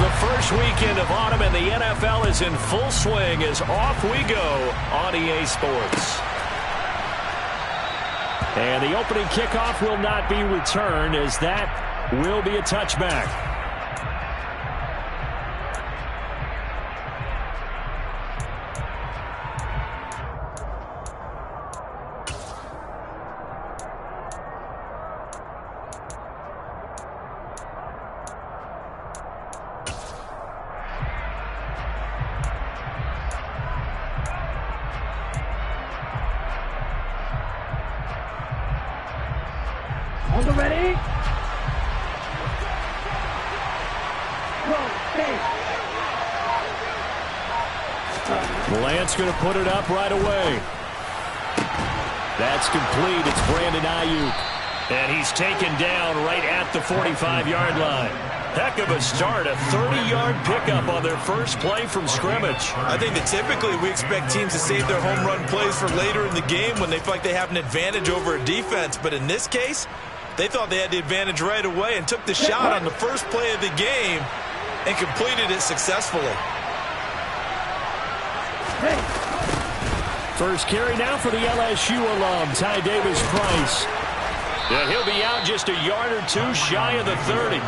The first weekend of autumn and the NFL is in full swing as off we go on EA Sports. And the opening kickoff will not be returned as that will be a touchback. On the ready? Go, hey. Lance going to put it up right away. That's complete. It's Brandon Ayuk. And he's taken down right at the 45-yard line. Heck of a start, a 30-yard pickup on their first play from scrimmage. I think that typically we expect teams to save their home run plays for later in the game when they feel like they have an advantage over a defense. But in this case, they thought they had the advantage right away and took the shot on the first play of the game and completed it successfully. First carry now for the LSU alum, Ty Davis-Price. Yeah, he'll be out just a yard or two shy of the 30.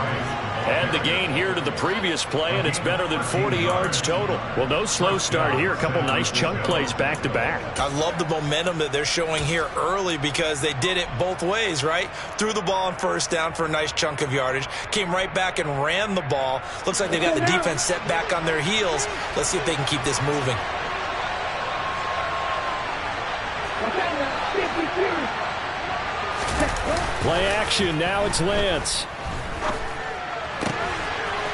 Add the gain here to the previous play, and it's better than 40 yards total. Well, no slow start here. A couple nice chunk plays back-to-back. I love the momentum that they're showing here early because they did it both ways, right? Threw the ball on first down for a nice chunk of yardage. Came right back and ran the ball. Looks like they've got the defense set back on their heels. Let's see if they can keep this moving. Play action. Now it's Lance.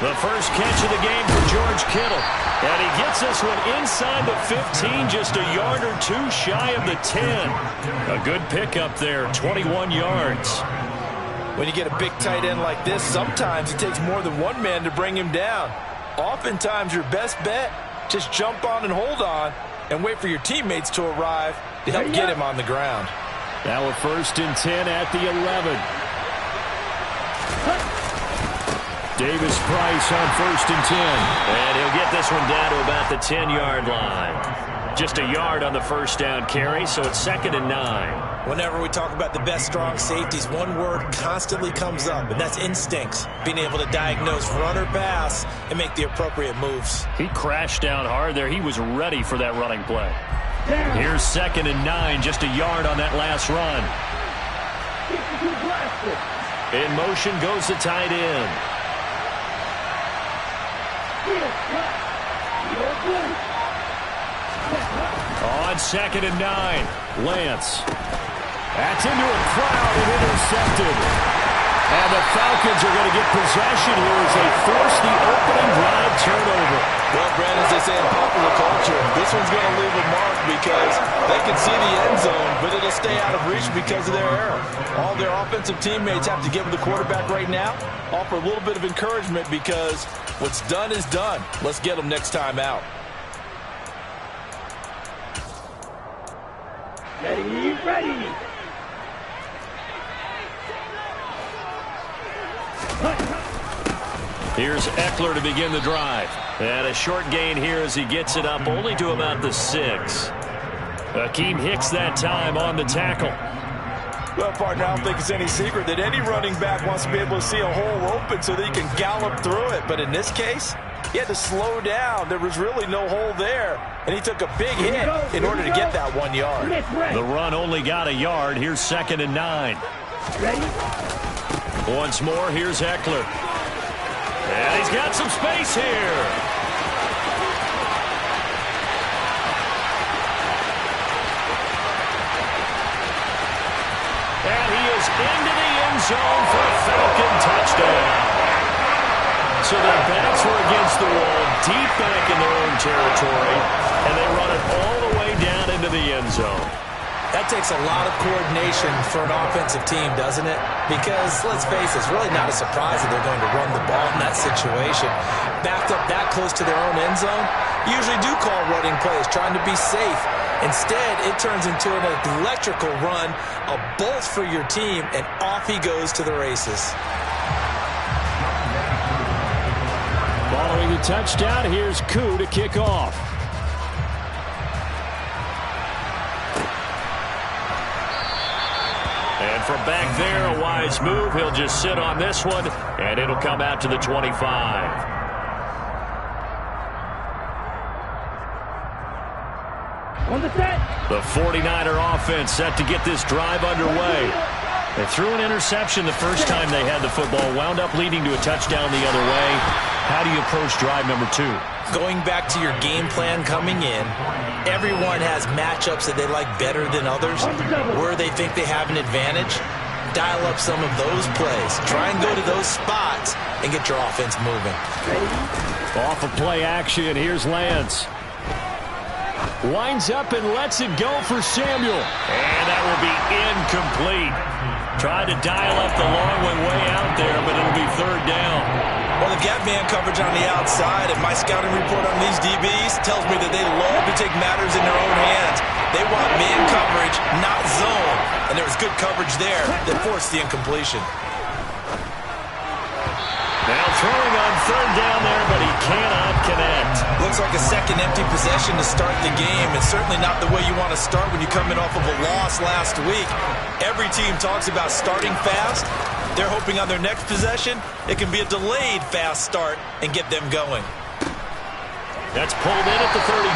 The first catch of the game for George Kittle. And he gets this one inside the 15, just a yard or two shy of the 10. A good pickup there, 21 yards. When you get a big tight end like this, sometimes it takes more than one man to bring him down. Oftentimes your best bet, just jump on and hold on and wait for your teammates to arrive to help get him on the ground. Now a 1st and 10 at the 11. Davis-Price on 1st and 10. And he'll get this one down to about the 10-yard line. Just a yard on the first down carry, so it's 2nd and 9. Whenever we talk about the best strong safeties, one word constantly comes up, and that's instincts. Being able to diagnose run or pass and make the appropriate moves. He crashed down hard there. He was ready for that running play. Here's 2nd and 9, just a yard on that last run. In motion goes the tight end. On 2nd and 9, Lance. That's into a crowd and intercepted. And the Falcons are going to get possession here as they force the opening drive turnover. Well, Brandon, as they say in popular culture, this one's going to leave a mark because they can see the end zone, but it'll stay out of reach because of their error. All their offensive teammates have to give the quarterback right now, offer a little bit of encouragement because what's done is done. Let's get them next time out. Ready, ready. Here's Eckler to begin the drive. And a short gain here as he gets it up only to about the 6. Akeem Hicks that time on the tackle. Well, partner, I don't think it's any secret that any running back wants to be able to see a hole open so that he can gallop through it. But in this case, he had to slow down. There was really no hole there. And he took a big hit in order to get that 1 yard. The run only got a yard. Here's 2nd and 9. Once more, here's Eckler. And he's got some space here. And he is into the end zone for a Falcon touchdown. So their backs were against the wall, deep back in their own territory, and they run it all the way down into the end zone. That takes a lot of coordination for an offensive team, doesn't it? Because, let's face it, it's really not a surprise that they're going to run the ball in that situation. Backed up that close to their own end zone, usually do call running plays, trying to be safe. Instead, it turns into an electrical run, a bolt for your team, and off he goes to the races. Ball Scoring the touchdown, here's Koo to kick off. And from back there, a wise move. He'll just sit on this one, and it'll come out to the 25. On the set. The 49er offense set to get this drive underway. They threw an interception the first time they had the football, wound up leading to a touchdown the other way. How do you approach drive number 2? Going back to your game plan coming in, everyone has matchups that they like better than others, where they think they have an advantage. Dial up some of those plays. Try and go to those spots and get your offense moving. Off of play action, here's Lance. Winds up and lets it go for Samuel. And that will be incomplete. Tried to dial up the long one way out there, but it'll be third down. Well, they've got man coverage on the outside, and my scouting report on these DBs tells me that they love to take matters in their own hands. They want man coverage, not zone. And there was good coverage there that forced the incompletion. Now throwing on third down there, but he cannot connect. Looks like a second empty possession to start the game, and certainly not the way you want to start when you're coming off of a loss last week. Every team talks about starting fast. They're hoping on their next possession, it can be a delayed fast start and get them going. That's pulled in at the 32.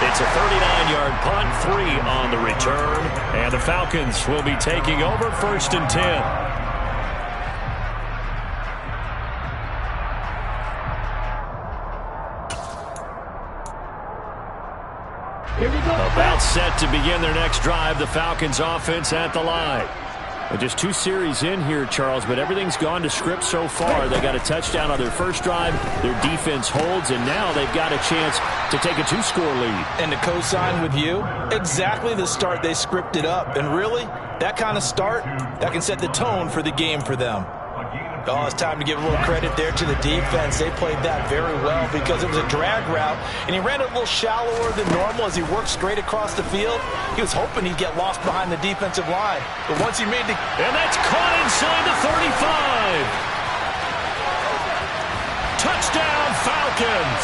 It's a 39-yard punt, 3 on the return, and the Falcons will be taking over 1st and 10. Here we go. About set to begin their next drive, the Falcons offense at the line. Well, just 2 series in here, Charles, but everything's gone to script so far. They got a touchdown on their first drive. Their defense holds, and now they've got a chance to take a 2-score lead. And to co-sign with you, exactly the start they scripted up. And really, that kind of start, that can set the tone for the game for them. Oh, it's time to give a little credit there to the defense. They played that very well because it was a drag route, and he ran it a little shallower than normal as he worked straight across the field. He was hoping he'd get lost behind the defensive line. But once he made the... And that's caught inside the 35. Touchdown, Falcons.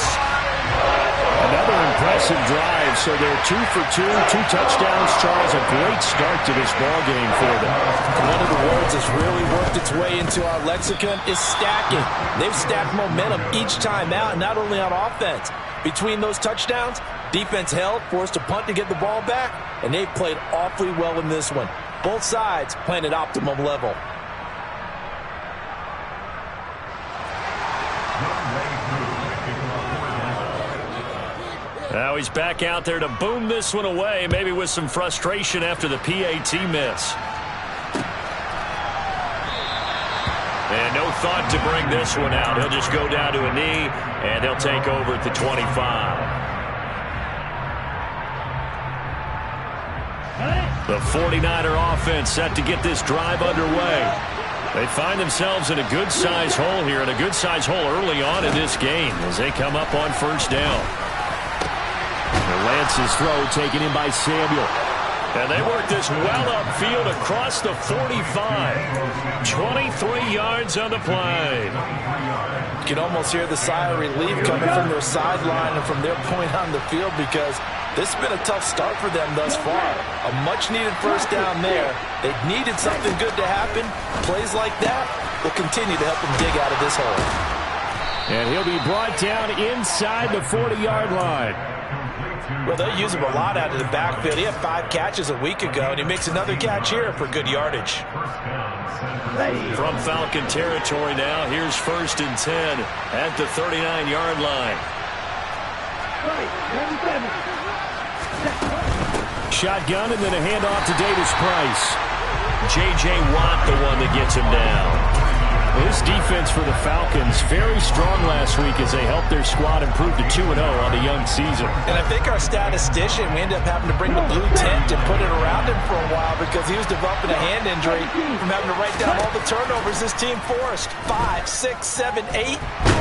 Another impressive drive, so they're 2 for 2, 2 touchdowns. Charles, a great start to this ball game for them. One of the words that's really worked its way into our lexicon is stacking. They've stacked momentum each time out, and not only on offense. Between those touchdowns, defense held, forced a punt to get the ball back, and they've played awfully well in this one. Both sides playing at optimum level. Now he's back out there to boom this one away, maybe with some frustration after the PAT miss. And no thought to bring this one out. He'll just go down to a knee, and they'll take over at the 25. The 49er offense set to get this drive underway. They find themselves in a good-sized hole here, and a good-sized hole early on in this game as they come up on first down. Lance's throw taken in by Samuel. And they work this well upfield across the 45. 23 yards on the play. You can almost hear the sigh of relief coming from their sideline and from their point on the field because this has been a tough start for them thus far. A much-needed first down there. They needed something good to happen. Plays like that will continue to help them dig out of this hole. And he'll be brought down inside the 40-yard line. Well, they use him a lot out of the backfield. He had 5 catches a week ago, and he makes another catch here for good yardage. From Falcon territory now, here's 1st and 10 at the 39-yard line. Shotgun and then a handoff to Davis Price. J.J. Watt, the one that gets him down. This defense for the Falcons, very strong last week as they helped their squad improve to 2-0 on the young season. And I think our statistician, we ended up having to bring the blue tent and put it around him for a while because he was developing a hand injury from having to write down all the turnovers this team forced. 5, 6, 7, 8.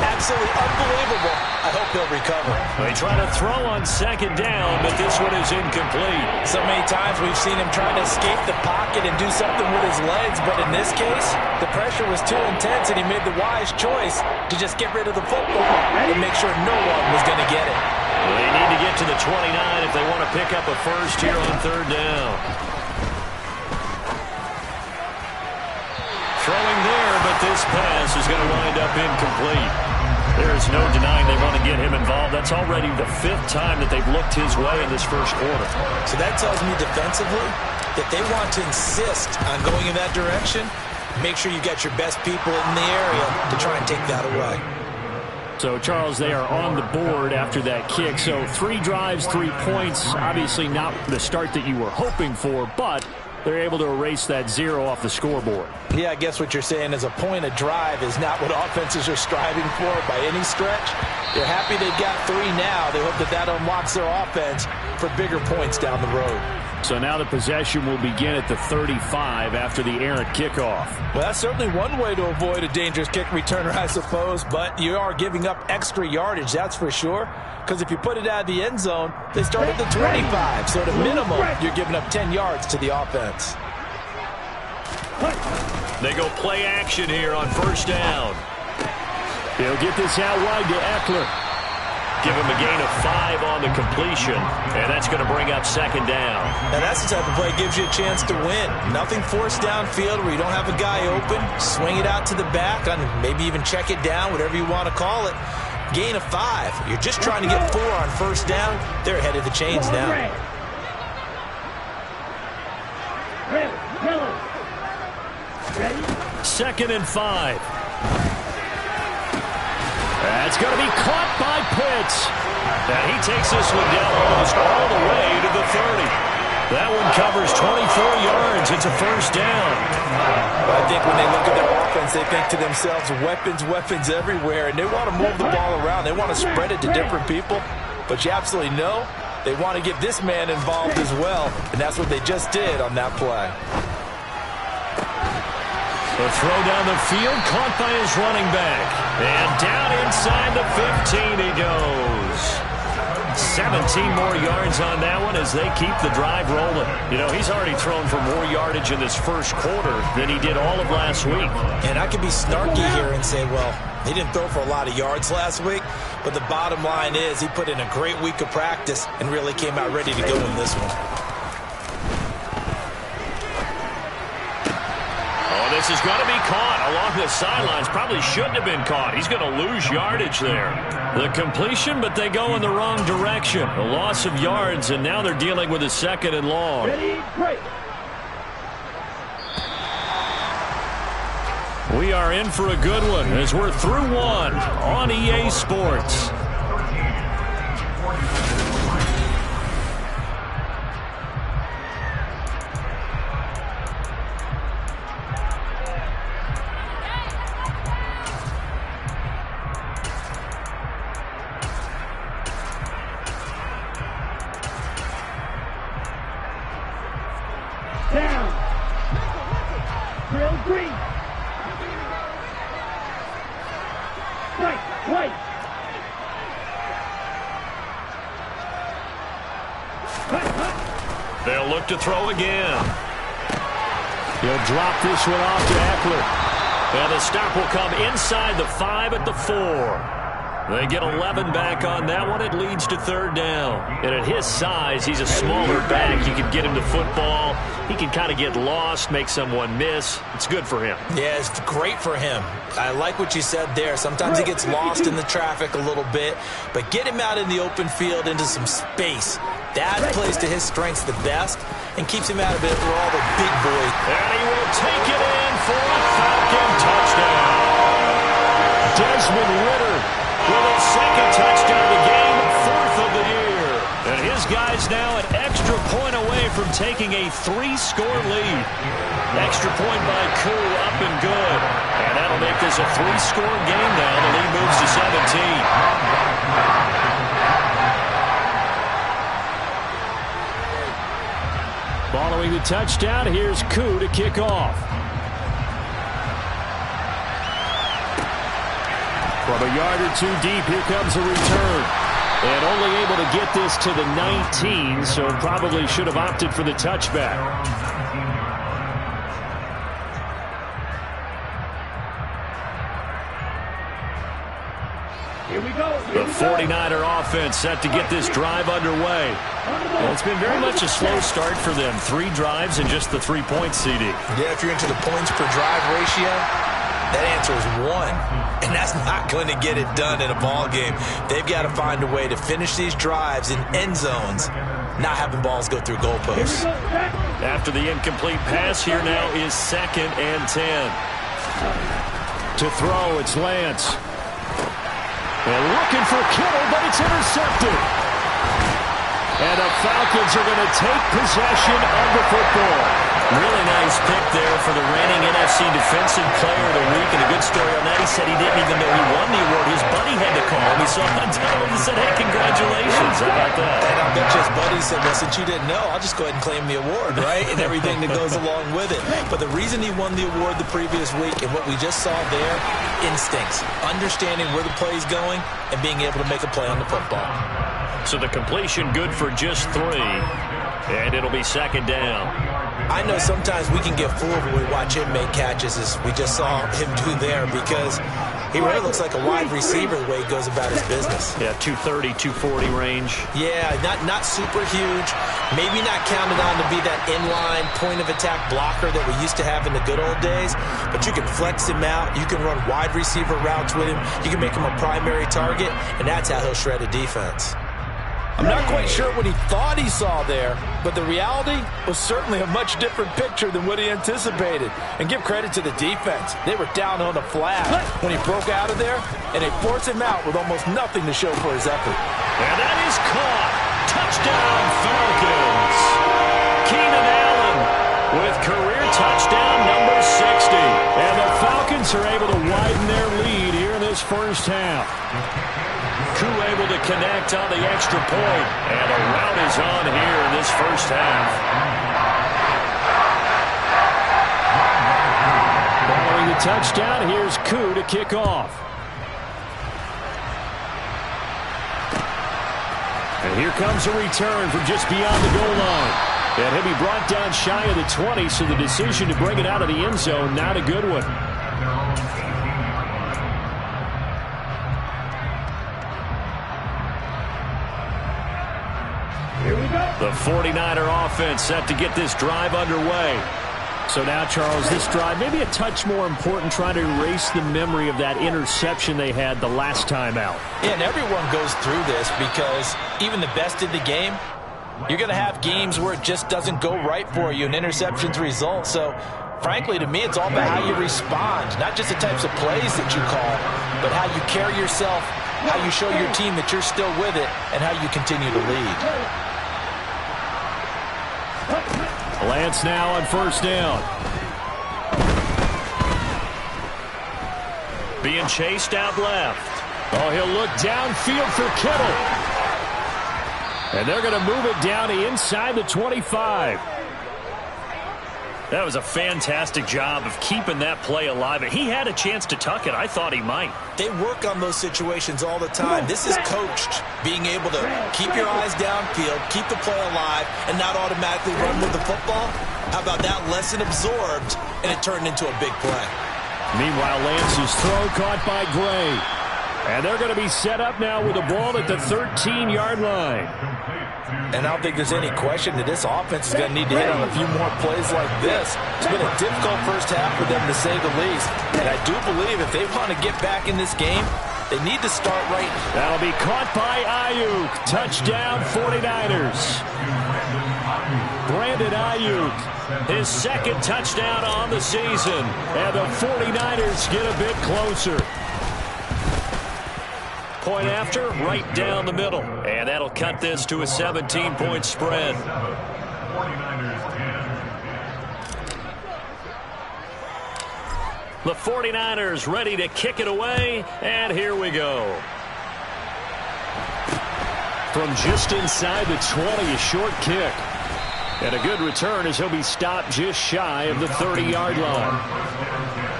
Absolutely unbelievable. I hope he'll recover. They try to throw on second down, but this one is incomplete. So many times we've seen him trying to escape the pocket and do something with his legs, but in this case, the pressure was too intense. tense, and he made the wise choice to just get rid of the football and make sure no one was going to get it. Well, they need to get to the 29 if they want to pick up a first here on third down. Throwing there, but this pass is going to wind up incomplete. There's no denying they want to get him involved. That's already the 5th time that they've looked his way in this first quarter. So that tells me defensively that they want to insist on going in that direction. Make sure you get your best people in the area to try and take that away. So, Charles, they are on the board after that kick. So 3 drives, 3 points. Obviously not the start that you were hoping for, but they're able to erase that 0 off the scoreboard. Yeah, I guess what you're saying is a point a drive is not what offenses are striving for by any stretch. They're happy they got 3 now. They hope that that unlocks their offense for bigger points down the road. So now the possession will begin at the 35 after the errant kickoff. Well, that's certainly one way to avoid a dangerous kick returner, I suppose, but you are giving up extra yardage, that's for sure. Because if you put it out of the end zone, they start at the 25. So at a minimum, you're giving up 10 yards to the offense. They go play action here on first down. He'll get this out wide to Eckler. Give him a gain of 5 on the completion, and that's going to bring up second down. Now that's the type of play that gives you a chance to win. Nothing forced downfield where you don't have a guy open. Swing it out to the back, and maybe even check it down, whatever you want to call it. Gain of 5. You're just trying to get 4 on first down. They're ahead of the chains now. Second and 5. That's going to be caught by Pitts. And he takes this one down almost all the way to the 30. That one covers 24 yards. It's a first down. I think when they look at their offense, they think to themselves, weapons, weapons everywhere. And they want to move the ball around. They want to spread it to different people. But you absolutely know they want to get this man involved as well. And that's what they just did on that play. The throw down the field, caught by his running back. And down inside the 15 he goes. 17 more yards on that one as they keep the drive rolling. You know, he's already thrown for more yardage in this first quarter than he did all of last week. And I could be snarky here and say, well, he didn't throw for a lot of yards last week, but the bottom line is he put in a great week of practice and really came out ready to go in this one. This is going to be caught along the sidelines. Probably shouldn't have been caught. He's going to lose yardage there. The completion, but they go in the wrong direction. A loss of yards, and now they're dealing with a second and long. We are in for a good one as we're through one on EA Sports. They'll look to throw again. He'll drop this one off to Eckler. And the stop will come inside the 5 at the 4. They get 11 back on that one. It leads to third down. And at his size, he's a smaller back. You can get him to football. He can kind of get lost, make someone miss. It's good for him. Yeah, it's great for him. I like what you said there. Sometimes he gets lost in the traffic a little bit. But get him out in the open field into some space. That plays to his strengths the best and keeps him out of it where all the big boys. And he will take it in for a Falcon touchdown. Desmond Ritter with his second touchdown of the game, 4th of the year. And his guys now an extra point away from taking a 3-score lead. Extra point by Koo, up and good. And that'll make this a 3-score game now. The lead moves to 17. Following the touchdown, here's Koo to kick off. From a yard or 2 deep, here comes a return. And only able to get this to the 19, so probably should have opted for the touchback. Here we go. The 49er offense set to get this drive underway. Well, it's been very much a slow start for them. 3 drives and just the 3 points, CD. Yeah, if you're into the points per drive ratio, that answer is 1. And that's not going to get it done in a ball game. They've got to find a way to finish these drives in end zones, not having balls go through goalposts. After the incomplete pass, here now is 2nd and 10. To throw, it's Lance. And looking for Kittle, but it's intercepted. And the Falcons are going to take possession of the football. Really nice pick there for the reigning NFC Defensive Player of the Week. And a good story on that, he said he didn't even know he won the award. His buddy had to call him. He saw him on television and said, hey, congratulations. How about that? And I bet you his buddy said, well, since you didn't know, I'll just go ahead and claim the award, right? And everything that goes along with it. But the reason he won the award the previous week and what we just saw there, instincts, understanding where the play is going and being able to make a play on the football. So the completion good for just 3. And it'll be 2nd down. I know sometimes we can get fooled when we watch him make catches, as we just saw him do there, because he really looks like a wide receiver the way he goes about his business. Yeah, 230, 240 range. Yeah, not super huge. Maybe not counted on to be that inline point-of-attack blocker that we used to have in the good old days, but you can flex him out. You can run wide receiver routes with him. You can make him a primary target, and that's how he'll shred a defense. I'm not quite sure what he thought he saw there, but the reality was certainly a much different picture than what he anticipated. And give credit to the defense. They were down on the flat when he broke out of there, and they forced him out with almost nothing to show for his effort. And that is caught. Touchdown, Falcons. Keenan Allen with career touchdown number 60. And the Falcons are able to widen their lead here in this first half. Koo able to connect on the extra point. And a rout is on here in this first half. Following the touchdown, here's Koo to kick off. And here comes a return from just beyond the goal line. And he'll be brought down shy of the 20, so the decision to bring it out of the end zone, not a good one. The 49er offense set to get this drive underway. So now, Charles, this drive maybe a touch more important, trying to erase the memory of that interception they had the last time out. Yeah, and everyone goes through this because even the best in the game, you're going to have games where it just doesn't go right for you and interceptions result. So, frankly, to me, it's all about how you respond, not just the types of plays that you call, but how you carry yourself, how you show your team that you're still with it, and how you continue to lead. Lance now on first down. Being chased out left. Oh, he'll look downfield for Kittle. And they're going to move it down to inside the 25. That was a fantastic job of keeping that play alive. He had a chance to tuck it. I thought he might. They work on those situations all the time. This is coached, being able to keep your eyes downfield, keep the play alive, and not automatically run with the football. How about that lesson absorbed, and it turned into a big play. Meanwhile, Lance's throw caught by Gray. And they're going to be set up now with the ball at the 13-yard line. And I don't think there's any question that this offense is going to need to hit on a few more plays like this. It's been a difficult first half for them, to say the least. And I do believe if they want to get back in this game, they need to start right. That'll be caught by Ayuk. Touchdown, 49ers. Brandon Ayuk, his 2nd touchdown on the season. And the 49ers get a bit closer. Point after, right down the middle. And that'll cut this to a 17-point spread. The 49ers ready to kick it away, and here we go. From just inside the 20, a short kick. And a good return as he'll be stopped just shy of the 30-yard line.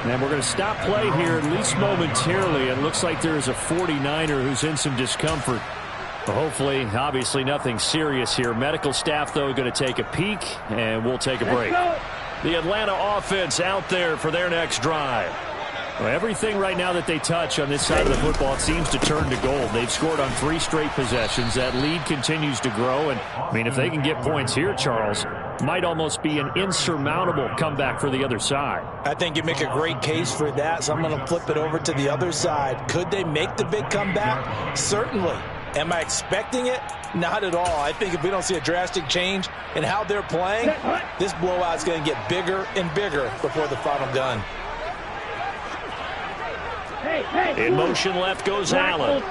And we're going to stop play here, at least momentarily. It looks like there's a 49er who's in some discomfort. But hopefully, obviously, nothing serious here. Medical staff, though, going to take a peek, and we'll take a break. The Atlanta offense out there for their next drive. Well, everything right now that they touch on this side of the football, it seems to turn to gold. They've scored on 3 straight possessions. That lead continues to grow. And, I mean, if they can get points here, Charles, might almost be an insurmountable comeback for the other side. I think you make a great case for that, so I'm going to flip it over to the other side. Could they make the big comeback? Certainly. Am I expecting it? Not at all. I think if we don't see a drastic change in how they're playing, this blowout's going to get bigger and bigger before the final gun. In motion left goes Allen.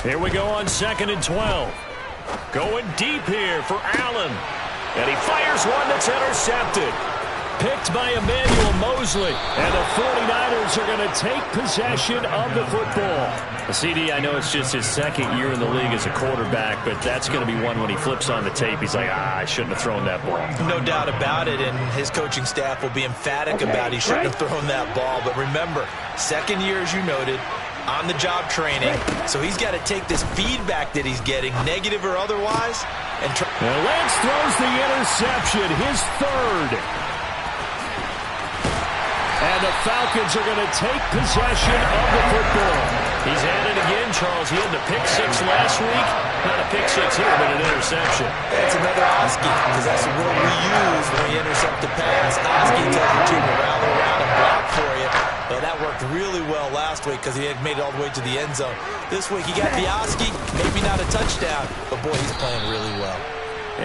Here we go on 2nd and 12. Going deep here for Allen. And he fires one that's intercepted. Picked by Emmanuel Mosley. And the 49ers are going to take possession of the football. CD, I know it's just his 2nd year in the league as a quarterback, but that's going to be one when he flips on the tape. He's like, I shouldn't have thrown that ball. No doubt about it, and his coaching staff will be emphatic about he shouldn't have thrown that ball. But remember, 2nd year, as you noted, on-the-job training. So he's got to take this feedback that he's getting, negative or otherwise. And Lance throws the interception, his 3rd. And the Falcons are going to take possession of the football. He's at it again, Charles. He had the pick 6 last week. Not a pick 6 here, but an interception. That's another Oski, because that's the word we use when we intercept the pass. Oski tells your team to rally around and block for you. But that worked really well last week because he had made it all the way to the end zone. This week he got the Oski, maybe not a touchdown, but boy, he's playing really well.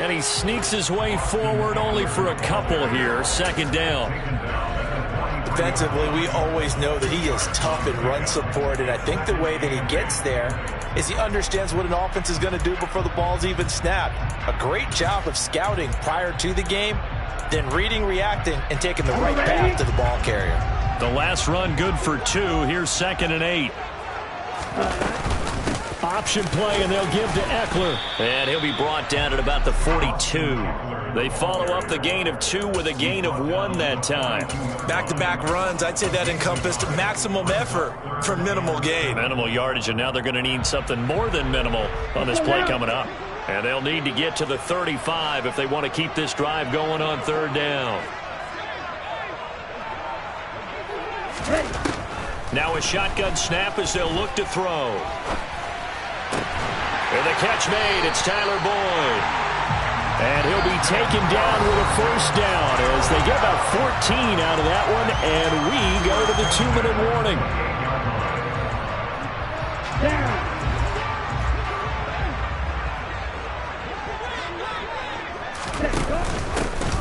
And he sneaks his way forward only for a couple here. 2nd down. Defensively, we always know that he is tough in run support, and I think the way that he gets there is he understands what an offense is going to do before the ball's even snapped. A great job of scouting prior to the game, then reading, reacting, and taking the right path to the ball carrier. The last run good for 2. Here's 2nd and 8. Option play, and they'll give to Eckler. And he'll be brought down at about the 42. They follow up the gain of 2 with a gain of 1 that time. Back-to-back runs, I'd say that encompassed maximum effort for minimal gain. Minimal yardage, and now they're going to need something more than minimal on this play coming up. And they'll need to get to the 35 if they want to keep this drive going on 3rd down. Now a shotgun snap as they'll look to throw. And the catch made. It's Tyler Boyd. And he'll be taken down with a 1st down as they get about 14 out of that one. And we go to the 2-minute warning.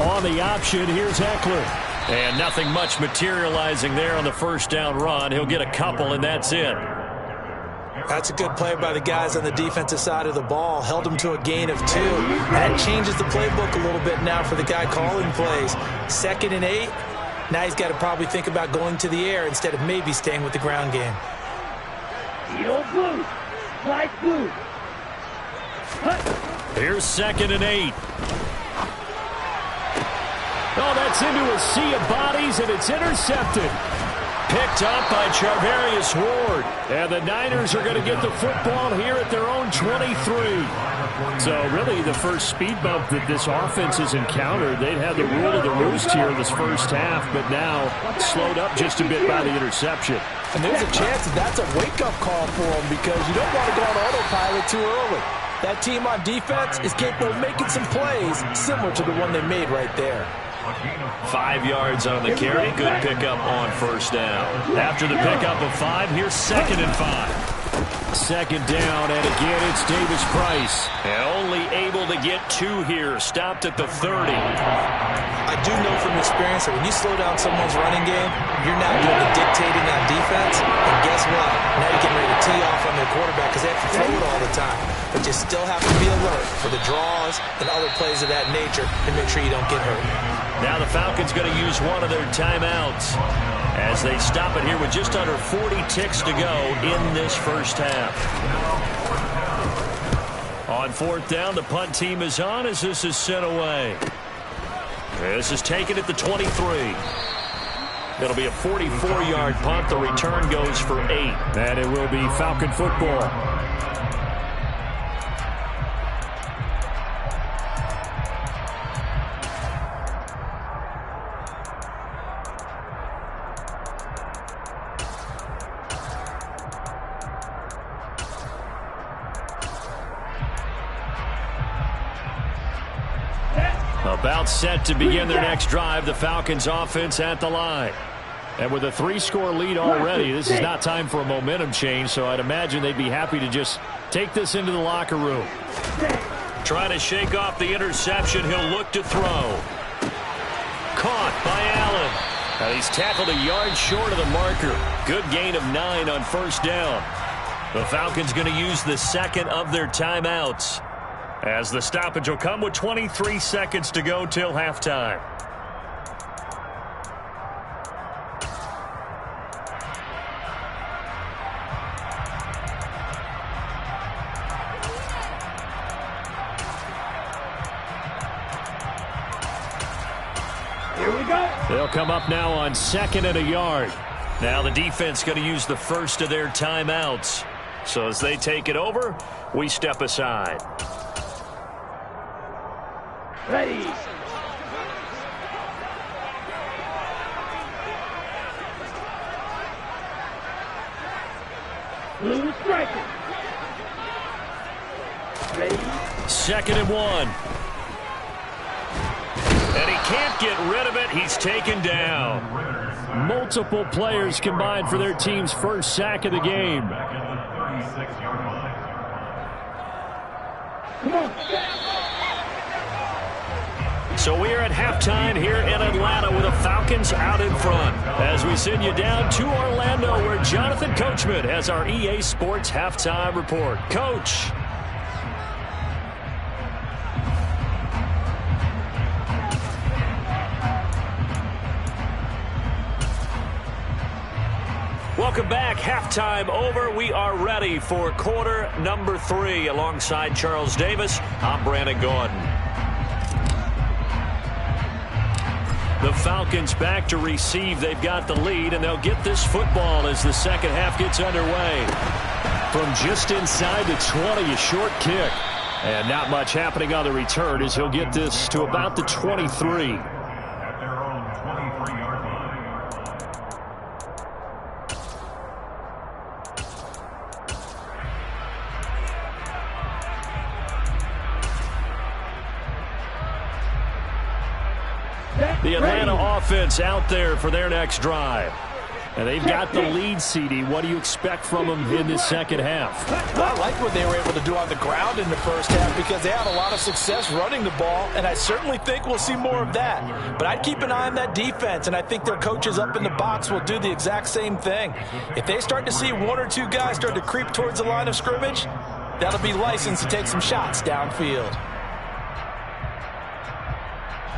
On the option, here's Eckler. And nothing much materializing there on the 1st down run. He'll get a couple, and that's it. That's a good play by the guys on the defensive side of the ball. Held him to a gain of 2. That changes the playbook a little bit now for the guy calling plays. 2nd and 8. Now he's got to probably think about going to the air instead of maybe staying with the ground game. Here's 2nd and 8. Oh, that's into a sea of bodies, and it's intercepted. Picked up by Charvarius Ward. And the Niners are going to get the football here at their own 23. So really the first speed bump that this offense has encountered. They'd had the rule of the roost here in this 1st half, but now slowed up just a bit by the interception. And there's a chance that that's a wake-up call for them because you don't want to go on autopilot too early. That team on defense is capable of making some plays similar to the one they made right there. 5 yards on the carry. Good pickup on 1st down. After the pickup of 5, here's 2nd and 5. 2nd down, and again it's Davis Price. And only able to get 2 here. Stopped at the 30. I do know from experience that when you slow down someone's running game, you're now doing the dictating on defense. And guess what? Now you're getting ready to tee off on their quarterback because they have to throw it all the time. But you still have to be alert for the draws and other plays of that nature and make sure you don't get hurt. Now the Falcons going to use one of their timeouts as they stop it here with just under 40 ticks to go in this 1st half. On 4th down, the punt team is on as this is sent away. This is taken at the 23. It'll be a 44-yard punt. The return goes for 8. And it will be Falcon football. About set to begin their next drive, the Falcons offense at the line. And with a 3-score lead already, this is not time for a momentum change, so I'd imagine they'd be happy to just take this into the locker room. Trying to shake off the interception, he'll look to throw. Caught by Allen. Now he's tackled a yard short of the marker. Good gain of 9 on first down. The Falcons going to use the second of their timeouts, as the stoppage will come with 23 seconds to go till halftime. Here we go. They'll come up now on 2nd and a yard. Now the defense going to use the first of their timeouts. So as they take it over, we step aside. Ready. Blue striker. Ready. 2nd and 1. And he can't get rid of it. He's taken down. Multiple players combined for their team's first sack of the game. Come on. So we are at halftime here in Atlanta with the Falcons out in front, as we send you down to Orlando, where Jonathan Coachman has our EA Sports halftime report. Coach. Welcome back. Halftime over. We are ready for quarter number 3. Alongside Charles Davis, I'm Brandon Gordon. The Falcons back to receive. They've got the lead, and they'll get this football as the second half gets underway. From just inside the 20, a short kick. And not much happening on the return as he'll get this to about the 23. The Atlanta offense out there for their next drive. And they've got the lead, CD. What do you expect from them in this second half? Well, I like what they were able to do on the ground in the first half because they had a lot of success running the ball, and I certainly think we'll see more of that. But I'd keep an eye on that defense, and I think their coaches up in the box will do the exact same thing. If they start to see 1 or 2 guys start to creep towards the line of scrimmage, that'll be licensed to take some shots downfield.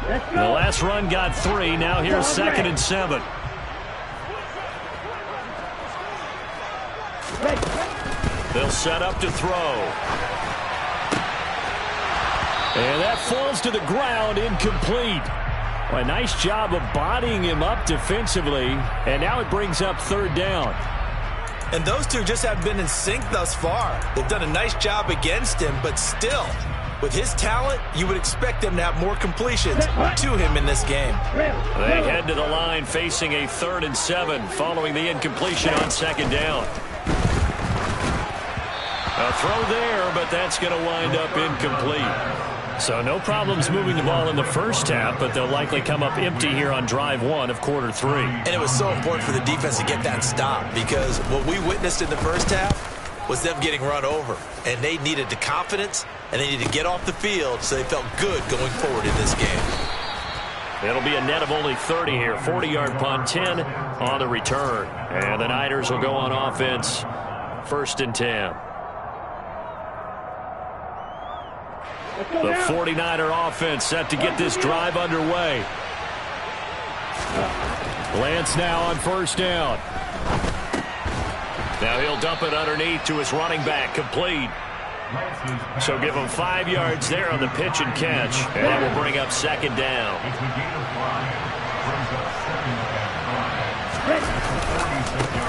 The last run got 3. Now here's 2nd and 7. They'll set up to throw. And that falls to the ground, incomplete. Well, a nice job of bodying him up defensively. And now it brings up 3rd down. And those two just have been in sync thus far. They've done a nice job against him, but still, with his talent, you would expect them to have more completions to him in this game. They head to the line facing a 3rd and 7 following the incompletion on 2nd down. A throw there, but that's going to wind up incomplete. So no problems moving the ball in the first half, but they'll likely come up empty here on drive 1 of quarter 3. And it was so important for the defense to get that stop because what we witnessed in the first half was them getting run over. And they needed the confidence, and they needed to get off the field so they felt good going forward in this game. It'll be a net of only 30 here. 40-yard punt, 10 on the return. And the Niners will go on offense. 1st and 10. The 49er offense set to get this drive underway. Lance now on 1st down. Now he'll dump it underneath to his running back, complete. So give him 5 yards there on the pitch and catch, and that will bring up 2nd down.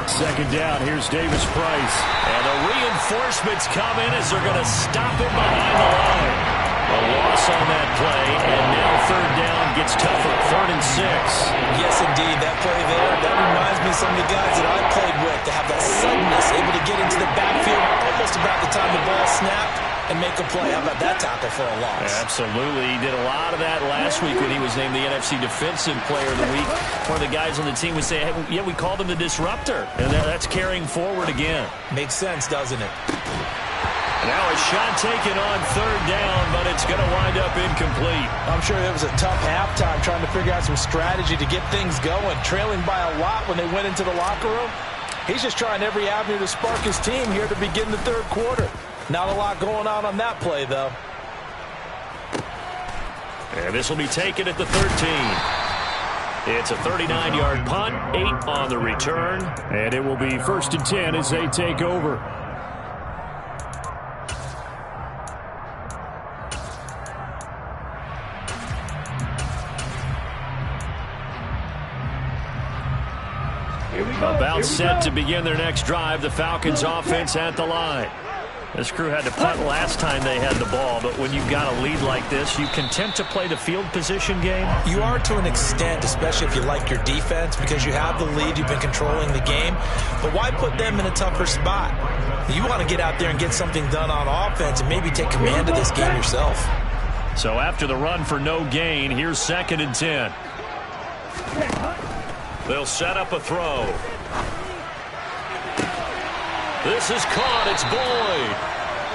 2nd down, here's Davis Price. And the reinforcements come in as they're going to stop him behind the line. A loss on that play, and now 3rd down gets tougher. 3rd and 6. Yes, indeed. That play there, that reminds me of some of the guys that I played with to have that suddenness, able to get into the backfield almost about the time the ball snapped. and make a play. How about that tackle for a loss? Absolutely. He did a lot of that last week when he was named the NFC Defensive Player of the Week. One of the guys on the team would say, hey, yeah, we called him the disruptor. And that's carrying forward again. Makes sense, doesn't it? Now a shot taken on third down, but it's going to wind up incomplete. I'm sure it was a tough halftime trying to figure out some strategy to get things going, trailing by a lot when they went into the locker room. He's just trying every avenue to spark his team here to begin the third quarter. Not a lot going on that play, though. And this will be taken at the 13. It's a 39-yard punt, 8 on the return. And it will be 1st and 10 as they take over. About set to begin their next drive. The Falcons offense at the line. This crew had to punt last time they had the ball, but when you've got a lead like this, you content to play the field position game? You are to an extent, especially if you like your defense, because you have the lead, you've been controlling the game. But why put them in a tougher spot? You want to get out there and get something done on offense and maybe take command of this game yourself. So after the run for no gain, here's 2nd and 10. They'll set up a throw. This is caught. It's Boyd.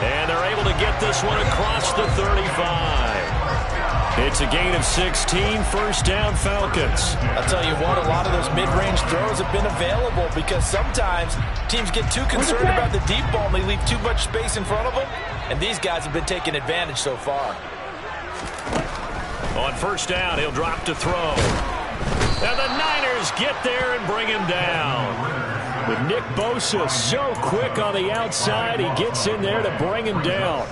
And they're able to get this one across the 35. It's a gain of 16. First down, Falcons. I'll tell you what, a lot of those mid-range throws have been available because sometimes teams get too concerned about the deep ball and they leave too much space in front of them. And these guys have been taking advantage so far. On first down, he'll drop to throw. And the Niners get there and bring him down. With Nick Bosa so quick on the outside, he gets in there to bring him down.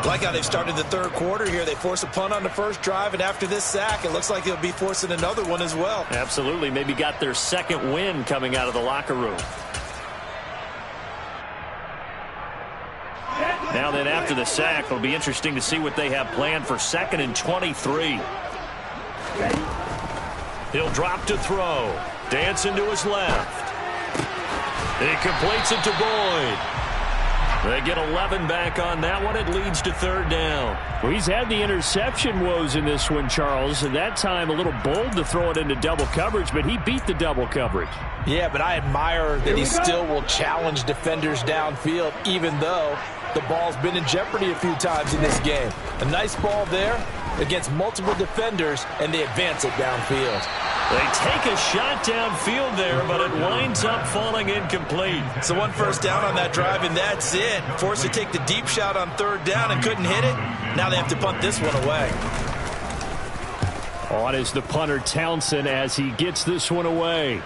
Like how they've started the third quarter here. They force a punt on the first drive, and after this sack, it looks like they'll be forcing another one as well. Absolutely. Maybe got their second win coming out of the locker room. Now then, after the sack, it'll be interesting to see what they have planned for 2nd and 23. He'll drop to throw. Dancing to his left. He completes it to Boyd. They get 11 back on that one. It leads to 3rd down. Well, he's had the interception woes in this one, Charles, and that time a little bold to throw it into double coverage, but he beat the double coverage. Yeah, but I admire that he still will challenge defenders downfield, even though the ball's been in jeopardy a few times in this game. A nice ball there against multiple defenders, and they advance it downfield. They take a shot downfield there, but it winds up falling incomplete. So 1 first down on that drive, and that's it. Forced to take the deep shot on 3rd down and couldn't hit it. Now they have to punt this one away. On is the punter Townsend as he gets this one away.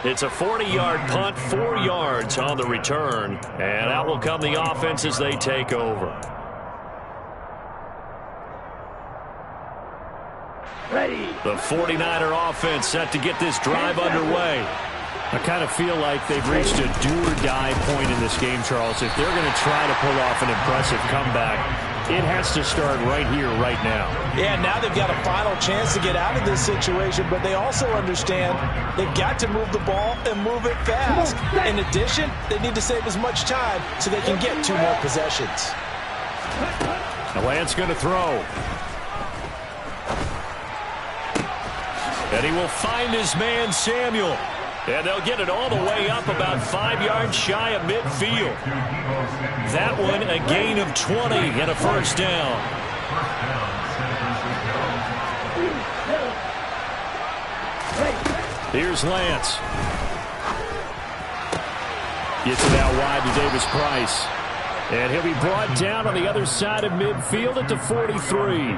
It's a 40-yard punt, 4 yards on the return. And out will come the offense as they take over. Ready. The 49er offense set to get this drive underway. I kind of feel like they've reached a do-or-die point in this game, Charles. If they're going to try to pull off an impressive comeback, it has to start right here, right now. Yeah, now they've got a final chance to get out of this situation, but they also understand they've got to move the ball and move it fast. In addition, they need to save as much time so they can get 2 more possessions. Now Lance going to throw. And he will find his man, Samuel. And they'll get it all the way up about 5 yards shy of midfield. That one a gain of 20 and a first down. Here's Lance. Gets it out wide to Davis Price. And he'll be brought down on the other side of midfield at the 43.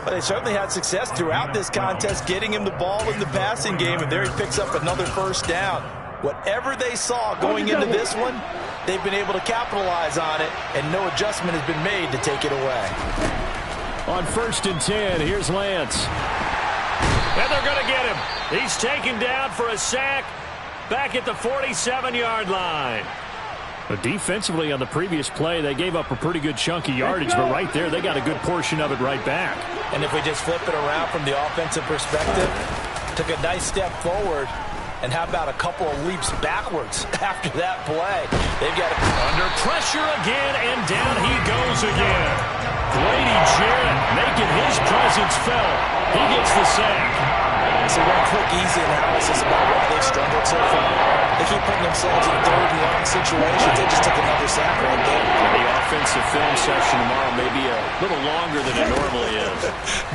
But they certainly had success throughout this contest getting him the ball in the passing game, and there he picks up another first down. Whatever they saw going into this one, they've been able to capitalize on it, and no adjustment has been made to take it away. On 1st and 10, here's Lance. And they're going to get him. He's taken down for a sack back at the 47-yard line. But defensively on the previous play, they gave up a pretty good chunk of yardage, but right there, they got a good portion of it right back. And if we just flip it around from the offensive perspective, took a nice step forward, And how about a couple of leaps backwards after that play? They've got it. Under pressure again, and down he goes again. Grady Jarrett making his presence felt. He gets the sack. So one quick, easy analysis about why they've struggled so far. They keep putting themselves in third and long situations. They just took another sack right there. The offensive film session tomorrow may be a little longer than it normally is.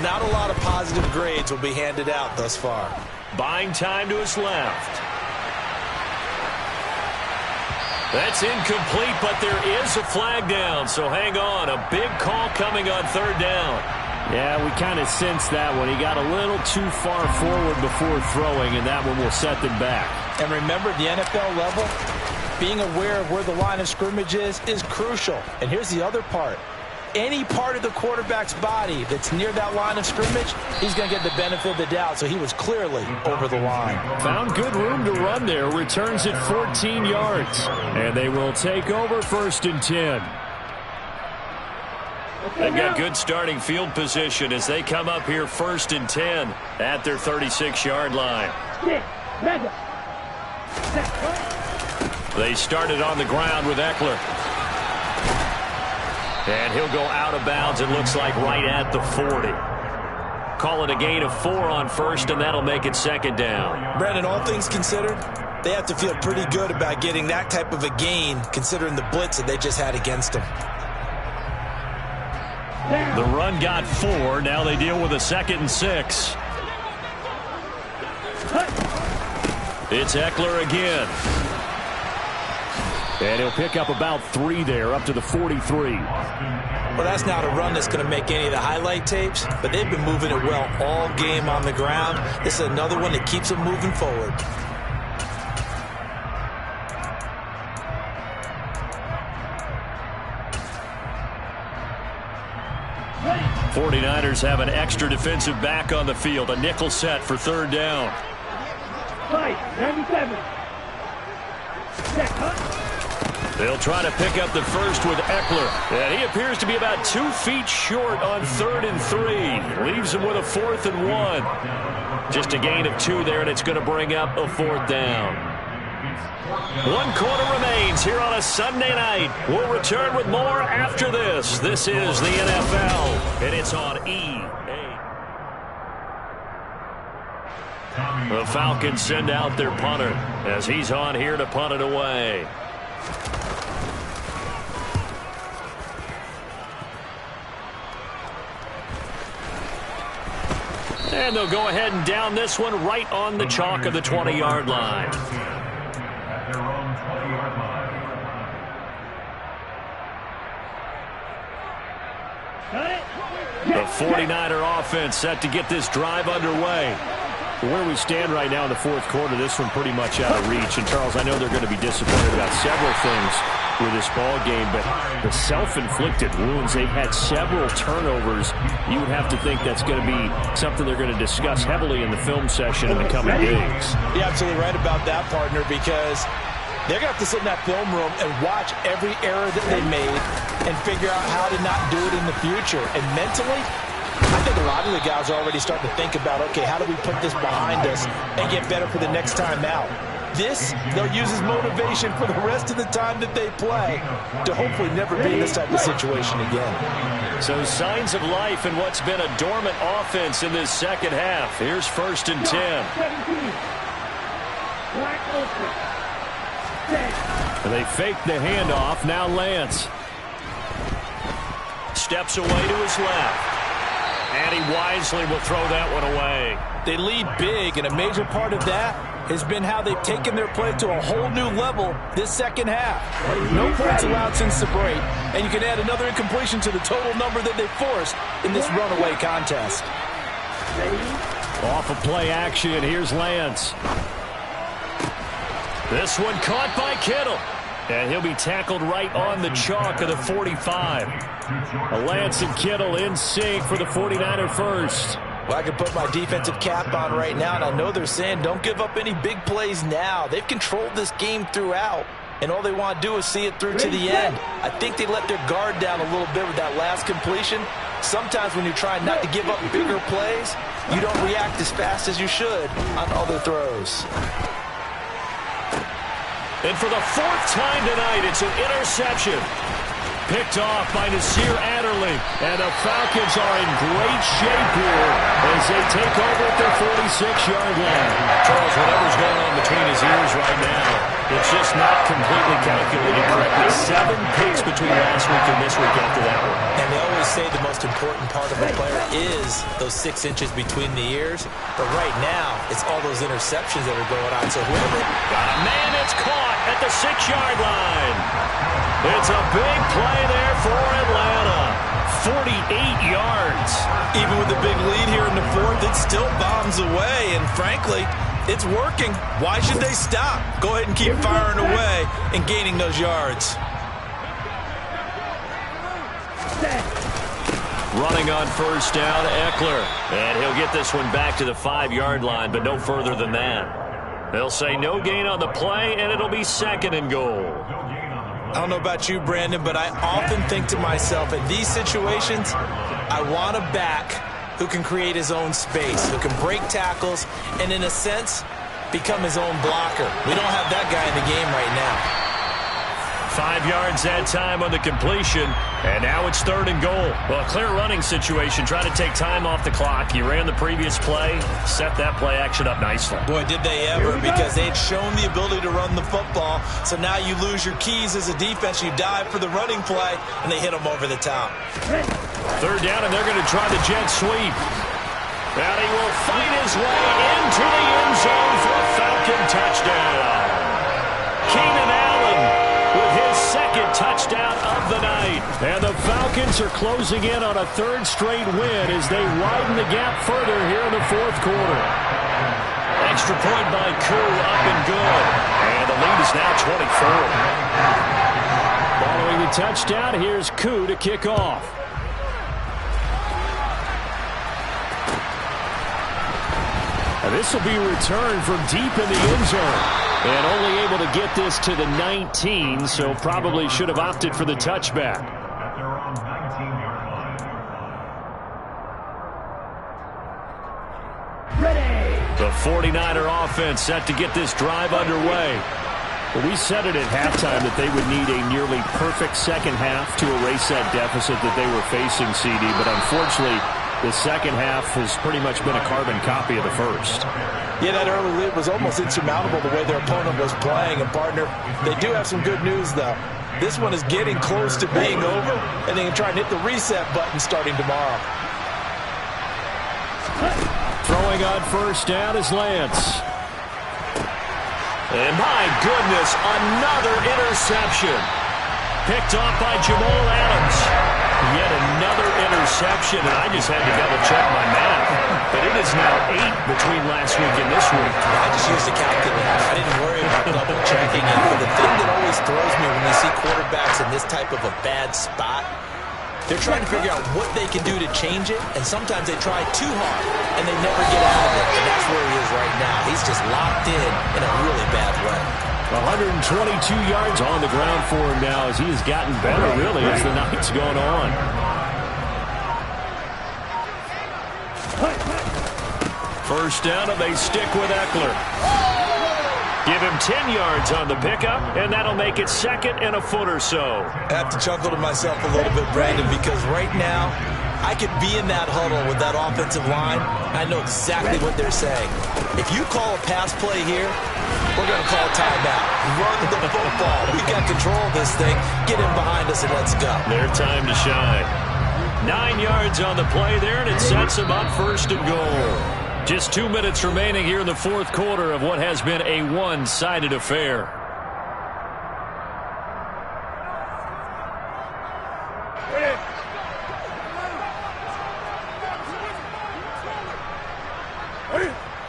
Not a lot of positive grades will be handed out thus far. Buying time to his left. That's incomplete, but there is a flag down, so hang on. A big call coming on third down. Yeah, we kind of sensed that one. He got a little too far forward before throwing, and that one will set them back. And remember, at the NFL level, being aware of where the line of scrimmage is crucial. And here's the other part. Any part of the quarterback's body that's near that line of scrimmage, he's going to get the benefit of the doubt, so he was clearly over the line. Found good room to run there. Returns it 14 yards. And they will take over 1st and 10. They've got good starting field position as they come up here 1st and 10 at their 36-yard line. They started on the ground with Eckler. And he'll go out of bounds, it looks like, right at the 40. Call it a gain of 4 on first, and that'll make it 2nd down. Brandon, all things considered, they have to feel pretty good about getting that type of a gain, considering the blitz that they just had against them. The run got 4. Now they deal with a 2nd and 6. It's Eckler again. And he'll pick up about 3 there, up to the 43. Well, that's not a run that's going to make any of the highlight tapes, but they've been moving it well all game on the ground. This is another one that keeps them moving forward. The 49ers have an extra defensive back on the field. A nickel set for 3rd down. 97. They'll try to pick up the first with Eckler. And he appears to be about 2 feet short on 3rd and 3. Leaves him with a 4th and 1. Just a gain of 2 there, and it's going to bring up a 4th down. 1 quarter remains here on a Sunday night. We'll return with more after this. This is the NFL, and it's on EA. The Falcons send out their punter as he's on here to punt it away. And they'll go ahead and down this one right on the chalk of the 20-yard line. The 49er offense set to get this drive underway. Where we stand right now in the 4th quarter, this one pretty much out of reach. And, Charles, I know they're going to be disappointed about several things with this ball game, but the self-inflicted wounds, they've had several turnovers. You would have to think that's going to be something they're going to discuss heavily in the film session in the coming days. You're absolutely right about that, partner, because they're going to have to sit in that film room and watch every error that they made and figure out how to not do it in the future. And mentally, I think a lot of the guys are already starting to think about, okay, how do we put this behind us and get better for the next time out? This, they'll use as motivation for the rest of the time that they play to hopefully never be in this type of situation again. So signs of life in what's been a dormant offense in this 2nd half. Here's 1st and 10. They fake the handoff. Now Lance Steps away to his left. And he wisely will throw that one away. They lead big, and a major part of that has been how they've taken their play to a whole new level this 2nd half. No points allowed since the break, and you can add another incompletion to the total number that they forced in this runaway contest. off of play action. Here's Lance. This one caught by Kittle. And he'll be tackled right on the chalk of the 45. Lance and Kittle in sync for the 49er first. Well, I can put my defensive cap on right now, and I know they're saying don't give up any big plays now. They've controlled this game throughout, and all they want to do is see it through to the end. I think they let their guard down a little bit with that last completion. Sometimes when you're trying not to give up bigger plays, you don't react as fast as you should on other throws. And for the fourth time tonight, it's an interception. Picked off by Nasir Adderley. And the Falcons are in great shape here as they take over at their 46-yard line. Charles, whatever's going on between his ears right now, it's just not completely calculated correctly. 7 picks between last week and this week after that one. And they always say the most important part of a player is those 6 inches between the ears. But right now, it's all those interceptions that are going on. So whoever... Got a man that's caught at the 6-yard line. It's a big play there for Atlanta. 48 yards. Even with the big lead here in the fourth, it still bombs away. And frankly, it's working. Why should they stop? Go ahead and keep firing away and gaining those yards. Running on first down, Eckler. And he'll get this one back to the 5-yard line, but no further than that. They'll say no gain on the play, and it'll be 2nd and goal. I don't know about you, Brandon, but I often think to myself, in these situations, I want a back who can create his own space, who can break tackles, and in a sense, become his own blocker. We don't have that guy in the game right now. 5 yards that time on the completion, and now it's 3rd and goal. Well, a clear running situation, trying to take time off the clock. You ran the previous play, set that play action up nicely. Boy, did they ever, because they had shown the ability to run the football. So now you lose your keys as a defense. You dive for the running play, and they hit them over the top. 3rd down, and they're going to try the jet sweep. And he will fight his way into the end zone for a Falcon touchdown. Keenan Allen with his 2nd touchdown of the night. And the Falcons are closing in on a 3rd straight win as they widen the gap further here in the 4th quarter. Extra point by Koo, up and good. And the lead is now 24. Following the touchdown, here's Koo to kick off. And this will be returned from deep in the end zone. And only able to get this to the 19, so probably should have opted for the touchback. Ready. The 49er offense set to get this drive underway. Well, we said it at halftime that they would need a nearly perfect second half to erase that deficit that they were facing, CD, but unfortunately, the second half has pretty much been a carbon copy of the first. Yeah, that early lead was almost insurmountable the way their opponent was playing. And, partner, they do have some good news, though. This one is getting close to being over, and they can try and hit the reset button starting tomorrow. Throwing on first down is Lance. And my goodness, another interception. Picked off by Jamal Adams. Yet another interception, and I just had to double-check my math. But it is now 8 between last week and this week. I just used a calculator. I didn't worry about double-checking it. But the thing that always throws me when you see quarterbacks in this type of a bad spot, they're trying to figure out what they can do to change it, and sometimes they try too hard, and they never get out of it. And that's where he is right now. He's just locked in a really bad way. 122 yards on the ground for him now as he has gotten better, really, as the night's gone on. First down, and they stick with Eckler. Give him 10 yards on the pickup, and that'll make it 2nd and a foot or so. I have to chuckle to myself a little bit, Brandon, because right now, I could be in that huddle with that offensive line. I know exactly what they're saying. If you call a pass play here, we're going to call timeout. Run the football. We got control of this thing. Get in behind us and let's go. Their time to shine. 9 yards on the play there, and it sets them up 1st and goal. Just 2 minutes remaining here in the 4th quarter of what has been a one-sided affair.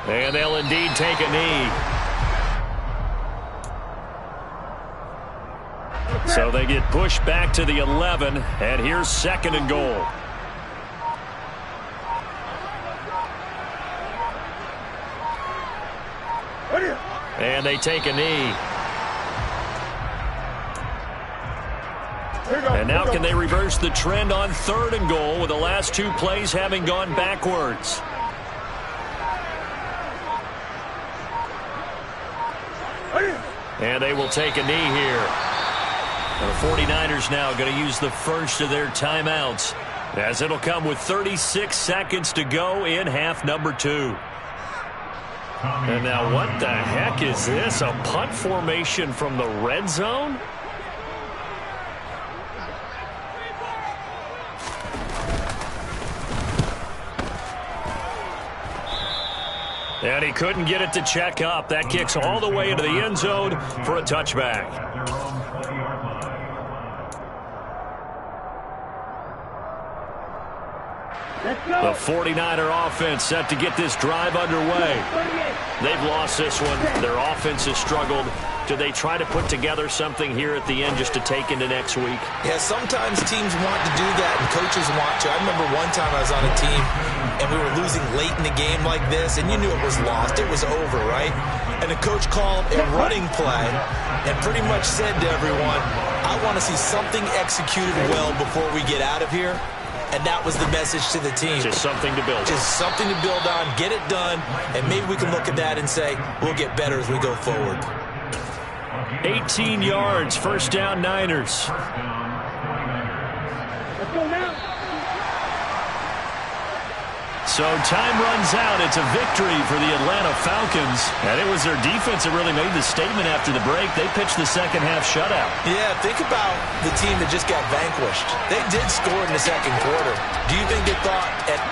And they'll indeed take a knee. So they get pushed back to the 11, and here's 2nd and goal. And they take a knee. And now can they reverse the trend on 3rd and goal with the last 2 plays having gone backwards? And they will take a knee here. The 49ers now going to use the first of their timeouts, as it'll come with 36 seconds to go in half number 2. And now what the heck is this? A punt formation from the red zone? And he couldn't get it to check up. That kicks all the way into the end zone for a touchback. The 49er offense set to get this drive underway. They've lost this one. Their offense has struggled. Do they try to put together something here at the end just to take into next week? Yeah, sometimes teams want to do that and coaches want to. I remember one time I was on a team and we were losing late in the game like this, and you knew it was lost. It was over, right? And the coach called a running play and pretty much said to everyone, I want to see something executed well before we get out of here. And that was the message to the team. Just something to build on. Just something to build on, get it done, and maybe we can look at that and say, we'll get better as we go forward. 18 yards, first down, Niners. Let's go now. So time runs out. It's a victory for the Atlanta Falcons. And it was their defense that really made the statement after the break. They pitched the second half shutout. Yeah, think about the team that just got vanquished. They did score in the second quarter. Do you think they thought at